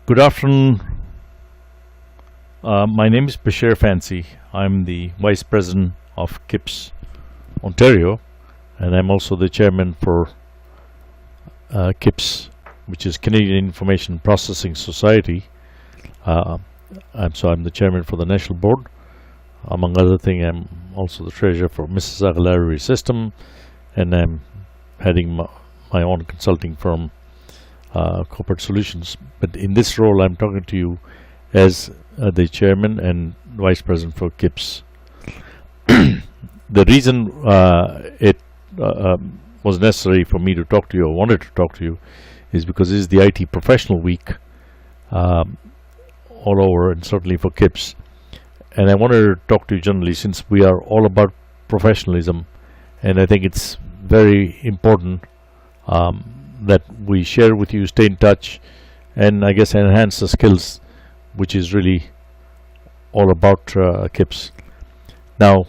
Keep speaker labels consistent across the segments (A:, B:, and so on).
A: Good afternoon. My name is Bashir Fancy. I'm the Vice President of CIPS Ontario, and I'm also the Chairman for CIPS, which is Canadian Information Processing Society. I'm the Chairman for the National Board. Among other things, I'm also the Treasurer for Mississauga Library System, and I'm heading my own consulting firm, Corporate Solutions. But in this role, I'm talking to you as the Chairman and Vice President for CIPS. The reason it was necessary for me to talk to you, or wanted to talk to you, is because this is the IT Professional Week all over, and certainly for CIPS. And I wanted to talk to you generally, since we are all about professionalism, and I think it's very important that we share with you, stay in touch, and I guess enhance the skills, which is really all about CIPS. Now,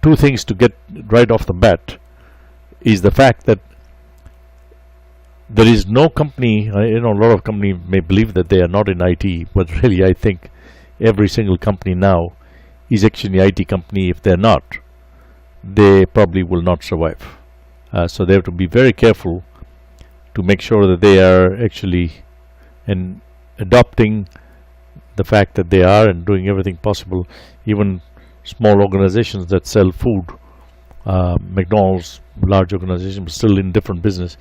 A: two things to get right off the bat is the fact that there is no company, a lot of companies may believe that they are not in IT, but really I think every single company now is actually an IT company. If they're not, they probably will not survive. So they have to be very careful to make sure that they are actually adopting the fact that they are, and doing everything possible. Even small organizations that sell food, McDonald's, large organizations, but still in different business,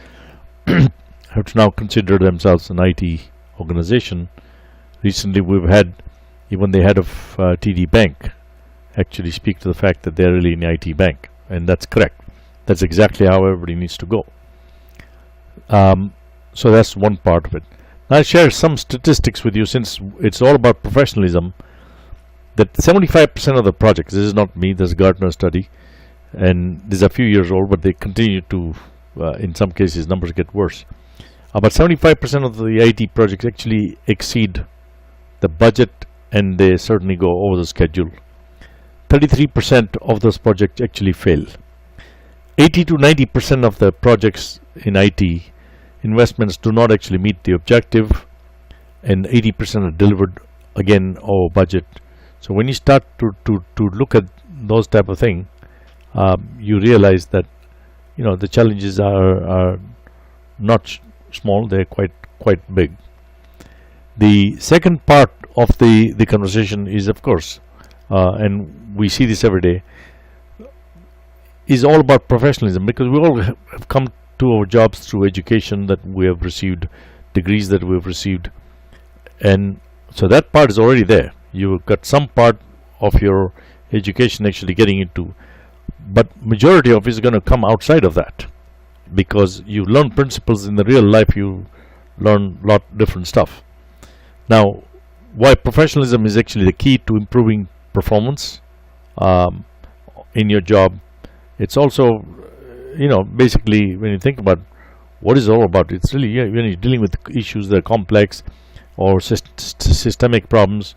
A: have to now consider themselves an IT organization. Recently we've had even the head of TD Bank actually speak to the fact that they're really an IT bank, and that's correct. That's exactly how everybody needs to go. So that's one part of it. Now I'll share some statistics with you, since it's all about professionalism, that 75% of the projects, this is not me, this is a Gartner study, and this is a few years old, but they continue to, in some cases, numbers get worse. About 75% of the IT projects actually exceed the budget, and they certainly go over the schedule. 33% of those projects actually fail. 80 to 90% of the projects in IT investments do not actually meet the objective, and 80% are delivered again over budget. So when you start to look at those type of thing, you realize that the challenges are not small; they're quite big. The second part of the conversation is, of course, and we see this every day, is all about professionalism, because we all have come to our jobs through education that we have received, degrees that we have received, and so that part is already there. You've got some part of your education actually getting into, but majority of it is going to come outside of that, because you learn principles in the real life. You learn a lot different stuff. Now, why professionalism is actually the key to improving performance in your job. It's also, basically, when you think about what is it all about, it's really when you're dealing with issues that are complex or systemic problems.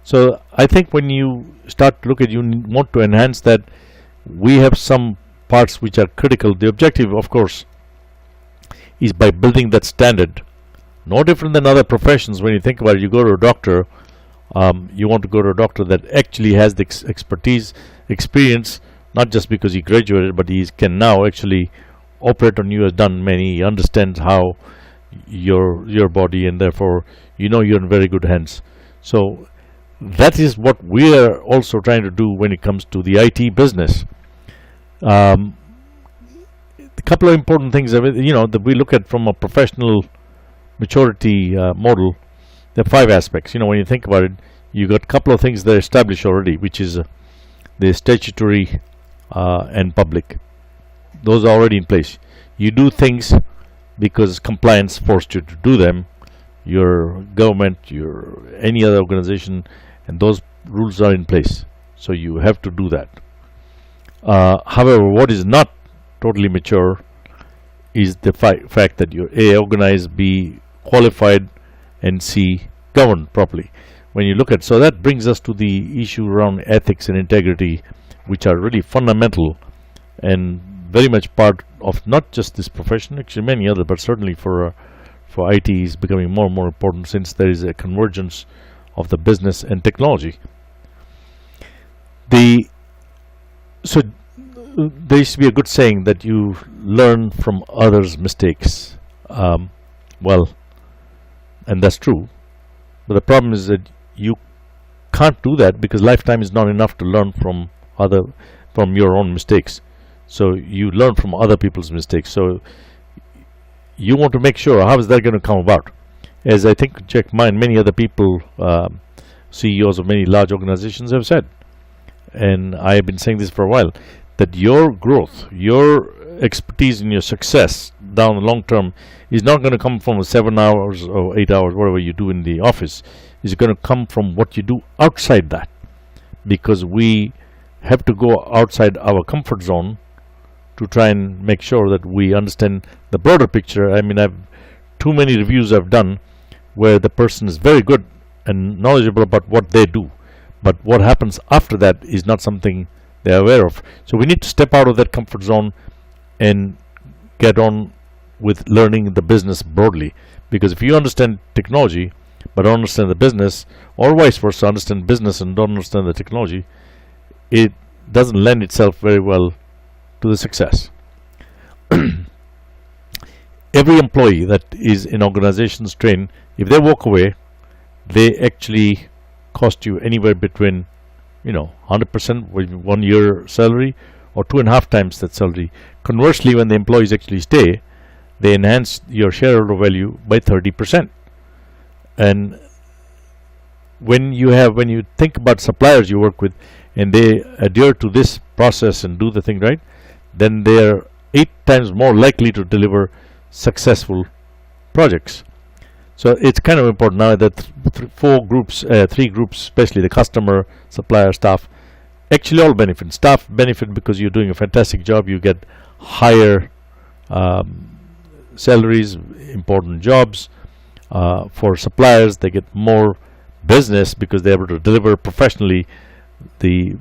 A: So I think when you start to look at, you want to enhance that. We have some parts which are critical. The objective, of course, is by building that standard. No different than other professions. When you think about it, you go to a doctor, you want to go to a doctor that actually has the expertise, experience, not just because he graduated, but he can now actually operate on you, has done many, he understands how your body, and therefore you're in very good hands. So that is what we are also trying to do when it comes to the IT business. A couple of important things that we look at from a professional maturity model. There are 5 aspects. When you think about it, you got a couple of things that are established already, which is the statutory and public. Those are already in place. You do things because compliance forced you to do them. Your government, any other organization, and those rules are in place. So you have to do that. However, what is not totally mature is the fact that you're A, organized, B, qualified, and C, governed properly. When you look at, so that brings us to the issue around ethics and integrity, which are really fundamental and very much part of not just this profession, actually many other, but certainly for for IT is becoming more and more important since there is a convergence of the business and technology. So there used to be a good saying that you learn from others' mistakes. Well, and that's true. But the problem is that you can't do that because lifetime is not enough to learn from your own mistakes. So you learn from other people's mistakes. So you want to make sure how is that going to come about. As I think Jack Ma and many other people, CEOs of many large organizations have said, and I have been saying this for a while, that your growth, your expertise in your success down the long term is not going to come from 7 hours or 8 hours, whatever you do in the office. It's going to come from what you do outside that, because we have to go outside our comfort zone to try and make sure that we understand the broader picture. I mean, too many reviews I've done where the person is very good and knowledgeable about what they do, but what happens after that is not something they're aware of. So we need to step out of that comfort zone and get on with learning the business broadly, because if you understand technology but don't understand the business, or vice versa, understand business and don't understand the technology, it doesn't lend itself very well to the success. Every employee that is in organizations trained, if they walk away, they actually cost you anywhere between 100% with 1 year salary or 2.5 times that salary. Conversely, when the employees actually stay, they enhance your shareholder value by 30%. And when you think about suppliers you work with and they adhere to this process and do the thing right, then they are 8 times more likely to deliver successful projects. So it's kind of important now that three groups, especially the customer, supplier, staff, actually all benefit. Staff benefit because you're doing a fantastic job. You get higher salaries, important jobs. For suppliers, they get more business because they're able to deliver professionally the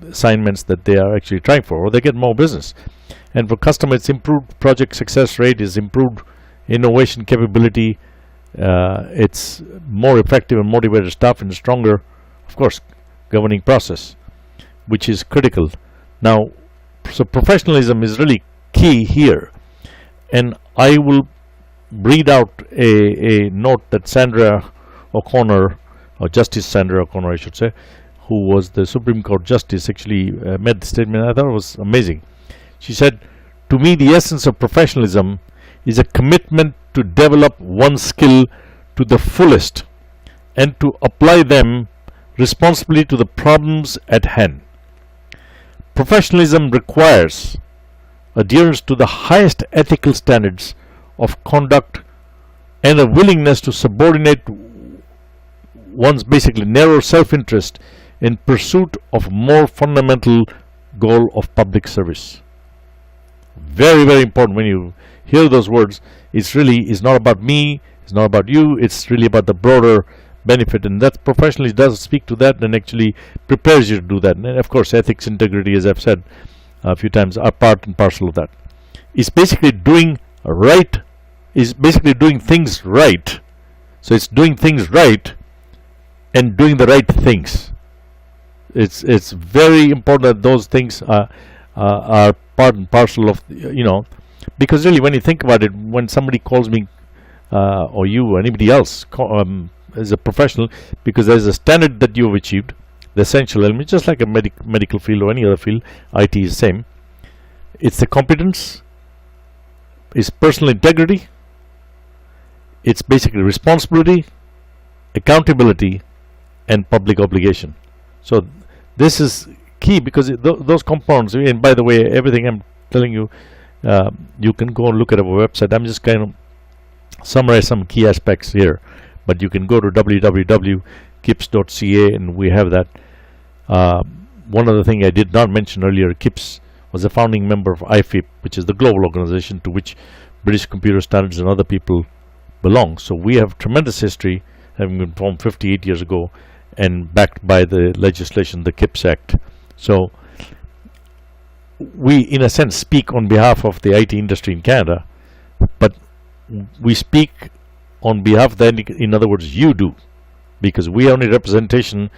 A: assignments that they are actually trying for, or they get more business. And for customer, it's improved project success rate, is improved innovation capability. It's more effective and motivated staff and stronger, of course, governing process, which is critical. Now, so professionalism is really key here. And I will read out a note that Sandra O'Connor, or Justice Sandra O'Connor, I should say, who was the Supreme Court Justice, actually made the statement. I thought it was amazing. She said, "To me, the essence of professionalism is a commitment to develop one's skill to the fullest and to apply them responsibly to the problems at hand. Professionalism requires adherence to the highest ethical standards of conduct and a willingness to subordinate one's basically narrow self-interest in pursuit of more fundamental goal of public service." Very, very important. When you hear those words, it's not about me, it's not about you, it's really about the broader benefit, and that professionally does speak to that and actually prepares you to do that. And of course, ethics, integrity, as I've said a few times, are part and parcel of that. It's basically doing things right. So it's doing things right and doing the right things. It's very important that those things are part and parcel of, because really when you think about it, when somebody calls me or you or anybody else as a professional, because there's a standard that you've achieved, the essential element, just like a medical field or any other field, IT is the same. It's the competence, it's personal integrity, it's basically responsibility, accountability, and public obligation. So this is key, because those compounds, and by the way, everything I'm telling you, you can go and look at our website. I'm just kind of summarize some key aspects here, but you can go to www.kips.ca and we have that. One other thing I did not mention earlier, KIPS was a founding member of IFIP, which is the global organization to which British Computer Standards and other people belong. So we have tremendous history, having been formed 58 years ago and backed by the legislation, the KIPS Act. So we, in a sense, speak on behalf of the IT industry in Canada, but we speak on behalf of the entity. In other words, you do, because we are only representation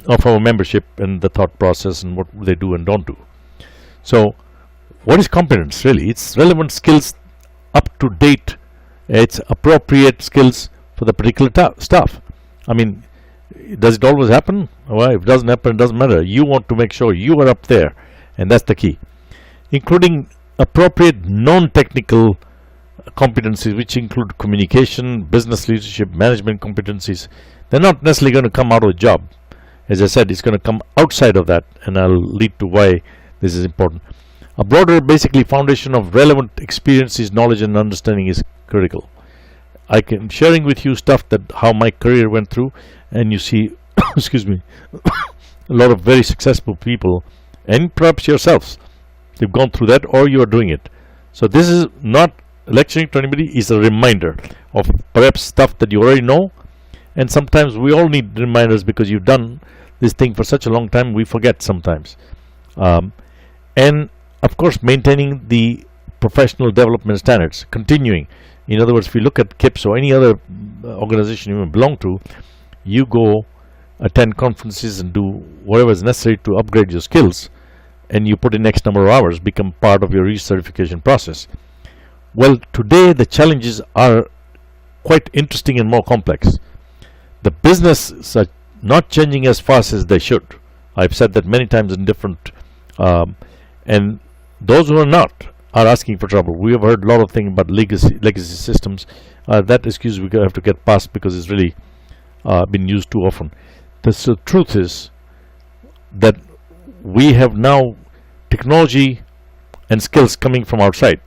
A: of our membership and the thought process and what they do and don't do. So what is competence really? It's relevant skills, up to date, it's appropriate skills for the particular stuff. I mean, does it always happen? Well, if it doesn't happen, it doesn't matter. You want to make sure you are up there, and that's the key. Including appropriate non-technical competencies, which include communication, business leadership, management competencies. They're not necessarily going to come out of a job. As I said, it's going to come outside of that, and I'll lead to why this is important. A broader, basically, foundation of relevant experiences, knowledge, and understanding is critical. I can sharing with you stuff that how my career went through, and you see, excuse me, a lot of very successful people, and perhaps yourselves, they've gone through that, or you are doing it. So this is not lecturing to anybody; is a reminder of perhaps stuff that you already know. And sometimes we all need reminders because you've done this thing for such a long time, we forget sometimes. And of course, maintaining the professional development standards, continuing. In other words, if you look at CIPS or any other organization you belong to, you go attend conferences and do whatever is necessary to upgrade your skills, and you put in X number of hours, become part of your recertification process. Well, today the challenges are quite interesting and more complex. The businesses are not changing as fast as they should. I've said that many times in different, and those who are not are asking for trouble. We have heard a lot of things about legacy systems. That excuse we have to get past because it's really been used too often. The truth is that we have now technology and skills coming from outside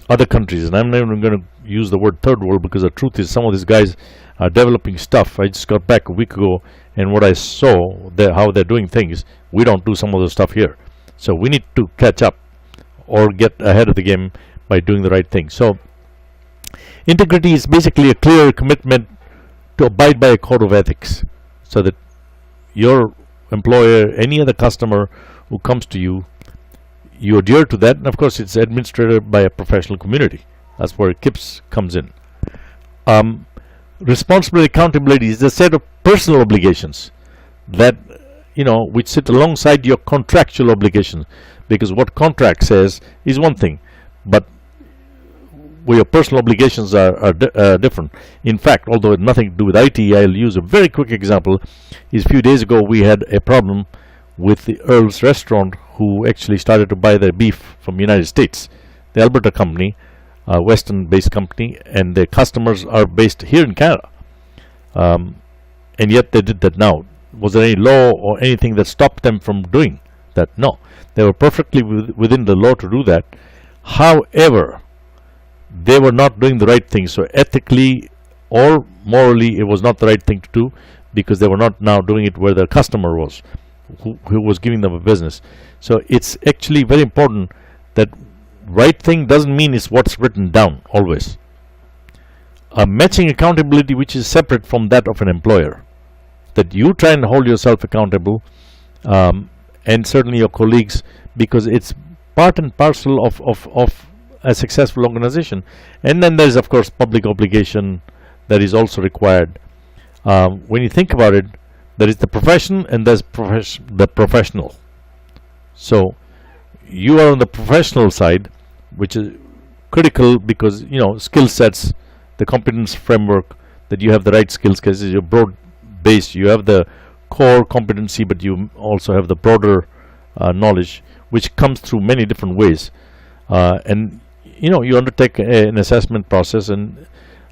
A: other countries, and I'm not even going to use the word third world, because the truth is some of these guys are developing stuff. I just got back a week ago, and what I saw, how they're doing things, we don't do some of the stuff here. So we need to catch up or get ahead of the game by doing the right thing. So integrity is basically a clear commitment to abide by a code of ethics, so that your employer, any other customer who comes to you, you adhere to that. And of course it's administered by a professional community. That's where CIPS comes in. Responsibility, accountability is a set of personal obligations that, which sit alongside your contractual obligations, because what contract says is one thing, but where your personal obligations are different. In fact, although it has nothing to do with IT, I'll use a very quick example. A few days ago we had a problem with the Earl's restaurant, who actually started to buy their beef from the United States. The Alberta company, Western based company, and their customers are based here in Canada, and yet they did that. Now, was there any law or anything that stopped them from doing that? No, they were perfectly within the law to do that. However, they were not doing the right thing. So ethically or morally, it was not the right thing to do, because they were not now doing it where their customer was, who was giving them a business. So it's actually very important that right thing doesn't mean it's what's written down always. Matching accountability, which is separate from that of an employer, that you try and hold yourself accountable, and certainly your colleagues, because it's part and parcel of a successful organization. And then there's of course public obligation that is also required. When you think about it, there is the profession and there's the professional. So you are on the professional side, which is critical because skill sets, the competence framework, that you have the right skills, because you're broad based. You have the core competency, but you also have the broader knowledge, which comes through many different ways. And you undertake an assessment process, and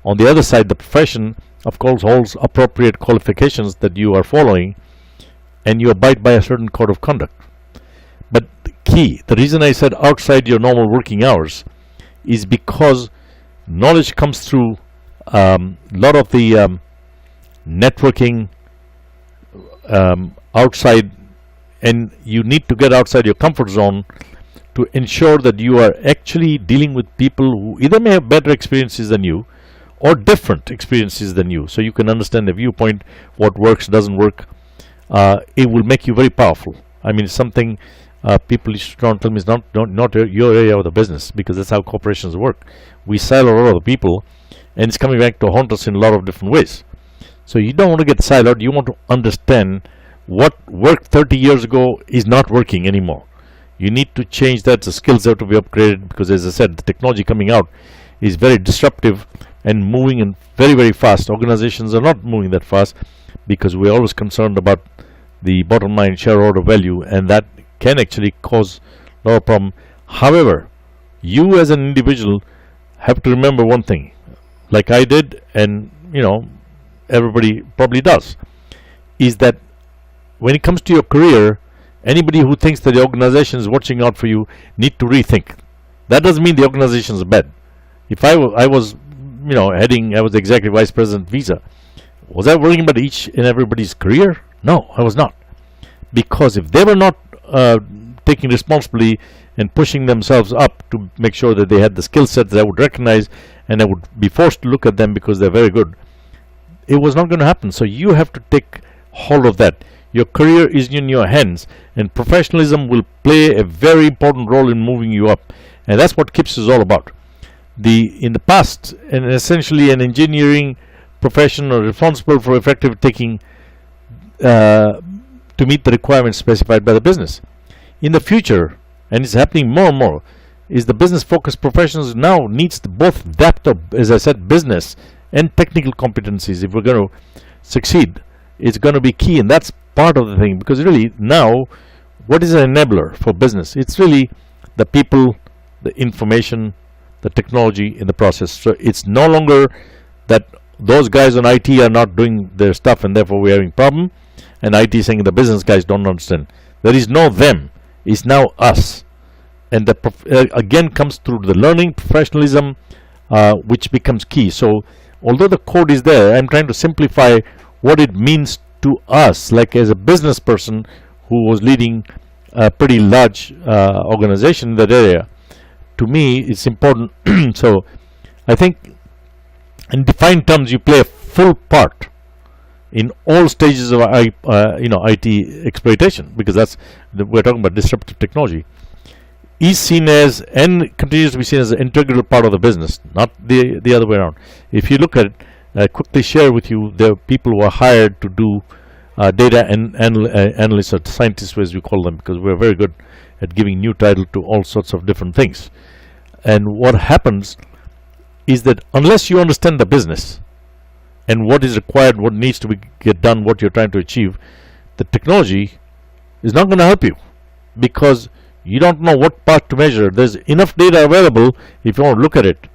A: on the other side, the profession of course holds appropriate qualifications that you are following, and you abide by a certain code of conduct. But the reason I said outside your normal working hours is because knowledge comes through a lot of the networking outside, and you need to get outside your comfort zone to ensure that you are actually dealing with people who either may have better experiences than you or different experiences than you, so you can understand the viewpoint, what works, doesn't work. It will make you very powerful. I mean, it's something people used to tell me is not your area of the business, because that's how corporations work. We silo a lot of the people, and it's coming back to haunt us in a lot of different ways. So you don't want to get siloed. You want to understand what worked 30 years ago is not working anymore. You need to change that. The skills have to be upgraded, because, as I said, the technology coming out is very disruptive and moving in very, very fast. Organizations are not moving that fast because we're always concerned about the bottom line shareholder value, and that can actually cause a lot of problem. However, you as an individual have to remember one thing, like I did, and everybody probably does, is that when it comes to your career, anybody who thinks that the organization is watching out for you need to rethink. That doesn't mean the organization is bad. If I was I was the executive vice president Visa, was I worrying about each and everybody's career? No, I was not. Because if they were not taking responsibility and pushing themselves up to make sure that they had the skill set that I would recognize, and I would be forced to look at them because they're very good, it was not going to happen. So you have to take hold of that. Your career is in your hands, and professionalism will play a very important role in moving you up, and that's what CIPS is all about. In the past, and essentially an engineering profession are responsible for effective taking to meet the requirements specified by the business. In the future, and it's happening more and more, is the business focused professionals now needs both depth of, as I said, business and technical competencies. If we're going to succeed, it's going to be key, and that's part of the thing. Because really now, what is an enabler for business? It's really the people, the information, the technology in the process. So it's no longer that those guys on IT are not doing their stuff and therefore we're having problem, and IT saying the business guys don't understand. There is no them. It's now us. And that again comes through the learning, professionalism, which becomes key. So although the code is there, I'm trying to simplify what it means to us, like as a business person who was leading a pretty large organization in that area. To me, it's important. So I think in defined terms, you play a full part in all stages of IT exploitation, because we're talking about disruptive technology. Is seen as, and continues to be seen as, an integral part of the business, not the other way around. If you look at it, I quickly share with you, the people who are hired to do data and analysts or scientists, as we call them, because we're very good at giving new title to all sorts of different things. And what happens is that unless you understand the business and what is required, what needs to get done, what you're trying to achieve, the technology is not going to help you, because you don't know what part to measure. There's enough data available if you want to look at it,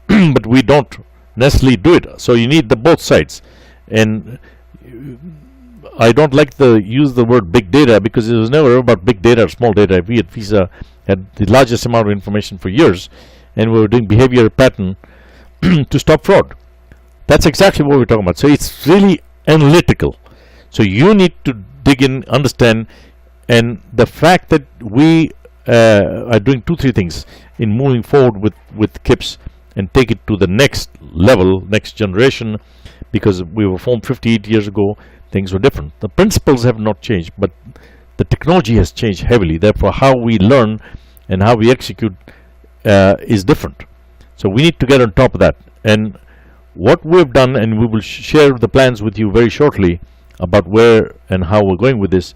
A: but we don't necessarily do it. So you need the both sides. And I don't like to use the word big data, because it was never about big data or small data. We at Visa had the largest amount of information for years, and we were doing behavior pattern to stop fraud. That's exactly what we're talking about. So it's really analytical. So you need to dig in, understand, and the fact that we are doing 2-3 things in moving forward with CIPS and take it to the next level, next generation, because we were formed 58 years ago, things were different. The principles have not changed, but the technology has changed heavily. Therefore, how we learn and how we execute is different. So we need to get on top of that. And what we've done, and we will share the plans with you very shortly about where and how we're going with this.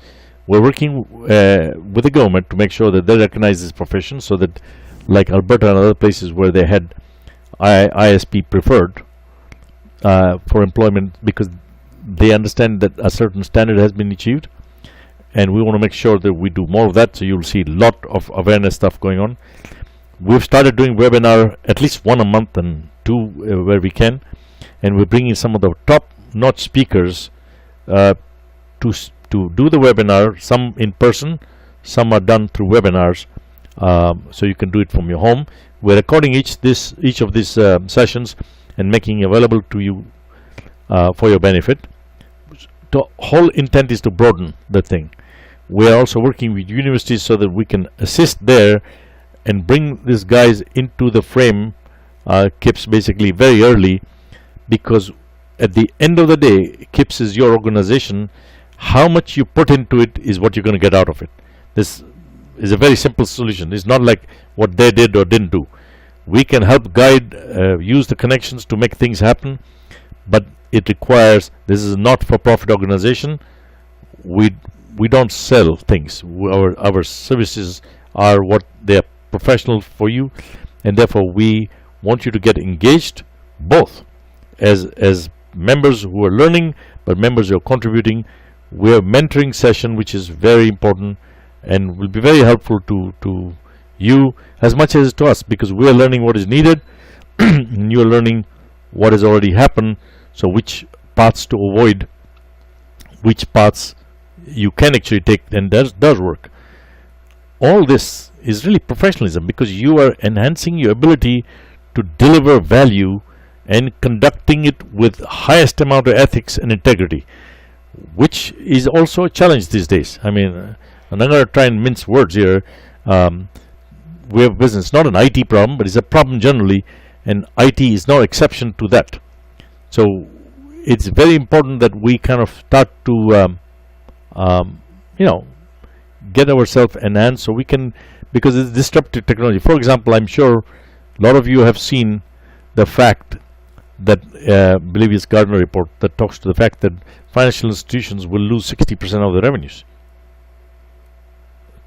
A: We're working with the government to make sure that they recognize this profession, so that, like Alberta and other places where they had ISP preferred for employment, because they understand that a certain standard has been achieved, and we want to make sure that we do more of that. So you'll see a lot of awareness stuff going on. We've started doing webinar, at least 1 a month and 2 where we can, and we're bringing some of the top-notch speakers to do the webinar, some in person, some are done through webinars, so you can do it from your home. We're recording each of these sessions and making available to you for your benefit. The whole intent is to broaden the thing. We're also working with universities so that we can assist there and bring these guys into the frame, CIPS basically, very early, because at the end of the day, CIPS is your organization. How much you put into it is what you're going to get out of it. This is a very simple solution. It's not like what they did or didn't do. We can help guide, use the connections to make things happen, but it requires, this is a not-for-profit organization. We don't sell things. Our services are what they are professional for you, and therefore we want you to get engaged, both as members who are learning, but members who are contributing. We have mentoring session, which is very important and will be very helpful to you as much as to us, because we are learning what is needed and you are learning what has already happened, so which paths to avoid, which paths you can actually take, and does work. All this is really professionalism, because you are enhancing your ability to deliver value and conducting it with highest amount of ethics and integrity, which is also a challenge these days. I mean, I'm not going to try and mince words here. We have business, not an IT problem, but it's a problem generally, and IT is no exception to that. So it's very important that we kind of start to get ourselves enhanced, so we can, because it's disruptive technology. For example, I'm sure a lot of you have seen the fact that I believe it's Gardner report that talks to the fact that financial institutions will lose 60% of their revenues.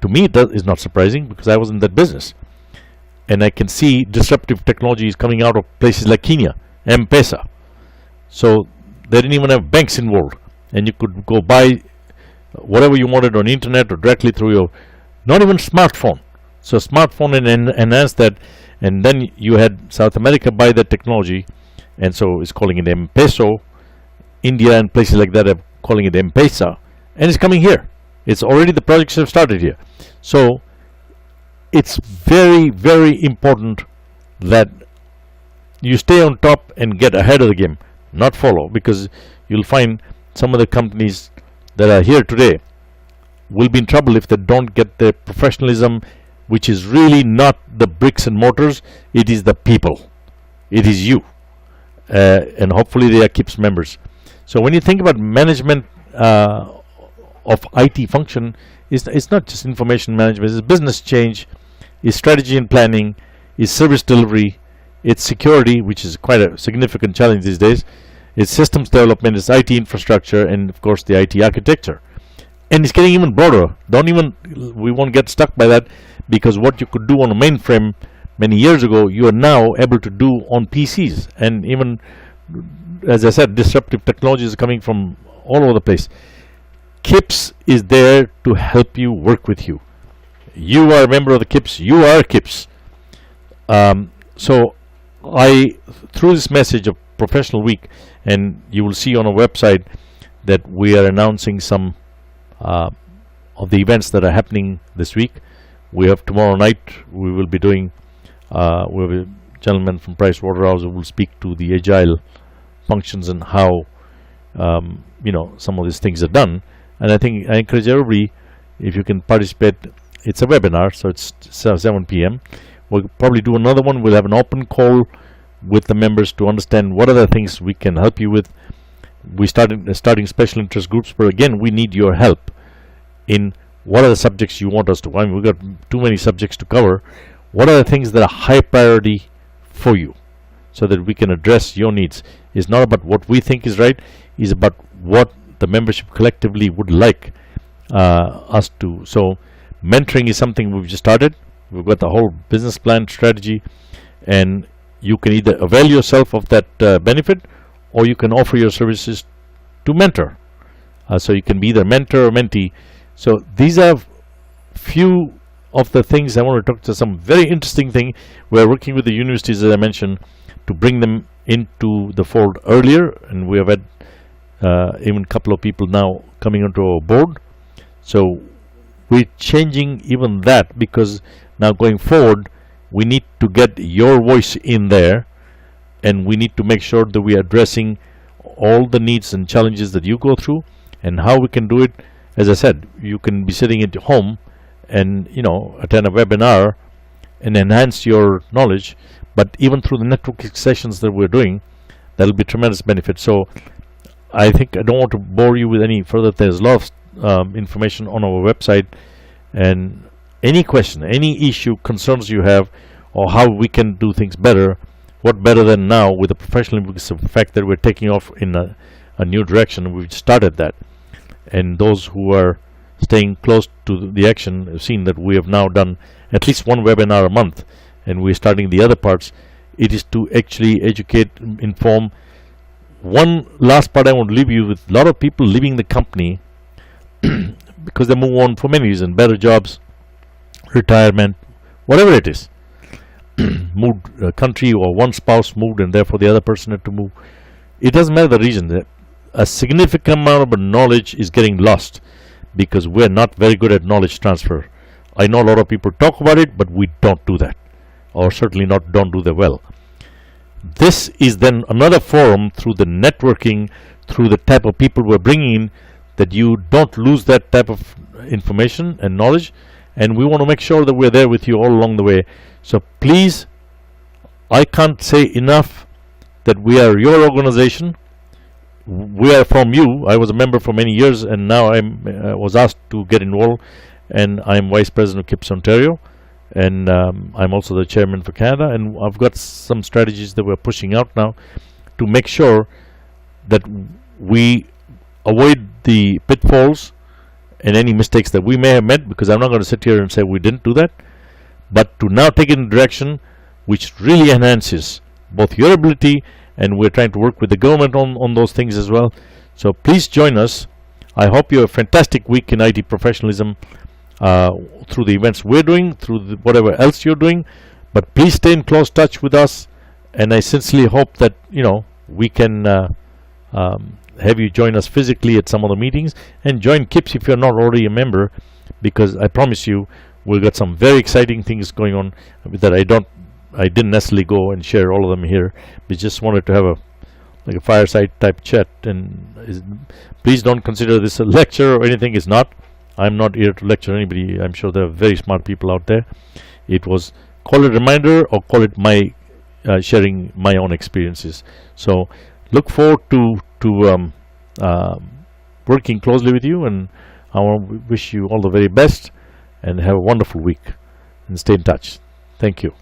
A: To me, that is not surprising, because I was in that business, and I can see disruptive technologies coming out of places like Kenya, M-Pesa. So they didn't even have banks involved, and you could go buy whatever you wanted on internet or directly through your, not even smartphone. So smartphone and enhance that, and then you had South America buy that technology, and so it's calling it M-Peso. India and places like that are calling it M-Pesa, and it's coming here. It's already, the projects have started here. So it's very, very important that you stay on top and get ahead of the game, not follow, because you'll find some of the companies that are here today will be in trouble if they don't get their professionalism, which is really not the bricks and mortars, it is the people, it is you, and hopefully they are CIPS members. So when you think about management of IT function, it's not just information management, it's business change, it's strategy and planning, it's service delivery, it's security, which is quite a significant challenge these days, it's systems development, it's IT infrastructure, and of course the IT architecture. And it's getting even broader. We won't get stuck by that, because what you could do on a mainframe many years ago, you are now able to do on PCs. And even, as I said, disruptive technologies are coming from all over the place. CIPS is there to help you, work with you. You are a member of the CIPS, you are CIPS. So through this message of Professional Week, and you will see on our website that we are announcing some of the events that are happening this week. We have tomorrow night, we will be doing, we have a gentleman from Pricewaterhouse who will speak to the agile functions and how some of these things are done. And I think I encourage everybody, if you can participate. It's a webinar, so it's 7 p.m. We'll probably do another one. We'll have an open call with the members to understand what other things we can help you with. We starting special interest groups, but again, we need your help in what are the subjects you want us to. I mean, we've got too many subjects to cover. What are the things that are high priority for you, so that we can address your needs? It's not about what we think is right, it's about what the membership collectively would like us to. So mentoring is something we've just started. We've got the whole business plan strategy, and you can either avail yourself of that benefit, or you can offer your services to mentor. So you can be either mentor or mentee. So these are few of the things I want to talk to. Some very interesting thing. We're working with the universities, as I mentioned, to bring them into the fold earlier, and we have had even a couple of people now coming onto our board. So we're changing even that, because now going forward we need to get your voice in there, and we need to make sure that we are addressing all the needs and challenges that you go through, and how we can do it. As I said, you can be sitting at home and attend a webinar and enhance your knowledge, but even through the networking sessions that we're doing, that'll be tremendous benefit. So I think I don't want to bore you with any further. There's a lot of information on our website, and any question, any issue, concerns you have, or how we can do things better. What better than now with the professionalism, because of the fact that we're taking off in a new direction. We've started that, and those who are staying close to the action have seen that we have now done at least one webinar a month, and we're starting the other parts. It is to actually educate, inform. One last part I want to leave you with: a lot of people leaving the company because they move on for many reasons, better jobs, retirement, whatever it is. Moved country, or one spouse moved and therefore the other person had to move. It doesn't matter the reason. A significant amount of knowledge is getting lost because we're not very good at knowledge transfer. I know a lot of people talk about it, but we don't do that, or certainly don't do that well. This is then another forum through the networking, through the type of people we're bringing in, that you don't lose that type of information and knowledge, and we want to make sure that we're there with you all along the way. So please, I can't say enough that we are your organization. We are from you. I was a member for many years, and now I was asked to get involved, and I'm Vice President of CIPS Ontario, and I'm also the Chairman for Canada, and I've got some strategies that we're pushing out now to make sure that we avoid the pitfalls and any mistakes that we may have made, because I'm not going to sit here and say we didn't do that, but to now take it in a direction which really enhances both your ability, and we're trying to work with the government on those things as well. So please join us. I hope you have a fantastic week in IT professionalism through the events we're doing, through whatever else you're doing, but please stay in close touch with us, and I sincerely hope that we can have you join us physically at some of the meetings, and join CIPS if you're not already a member, because I promise you we've got some very exciting things going on that I didn't necessarily go and share all of them here. We just wanted to have a fireside type chat, and please don't consider this a lecture or anything. It's not. I'm not here to lecture anybody. I'm sure there are very smart people out there. It was, call it a reminder or call it my sharing my own experiences. So look forward to working closely with you, and I want to wish you all the very best, and have a wonderful week, and stay in touch. Thank you.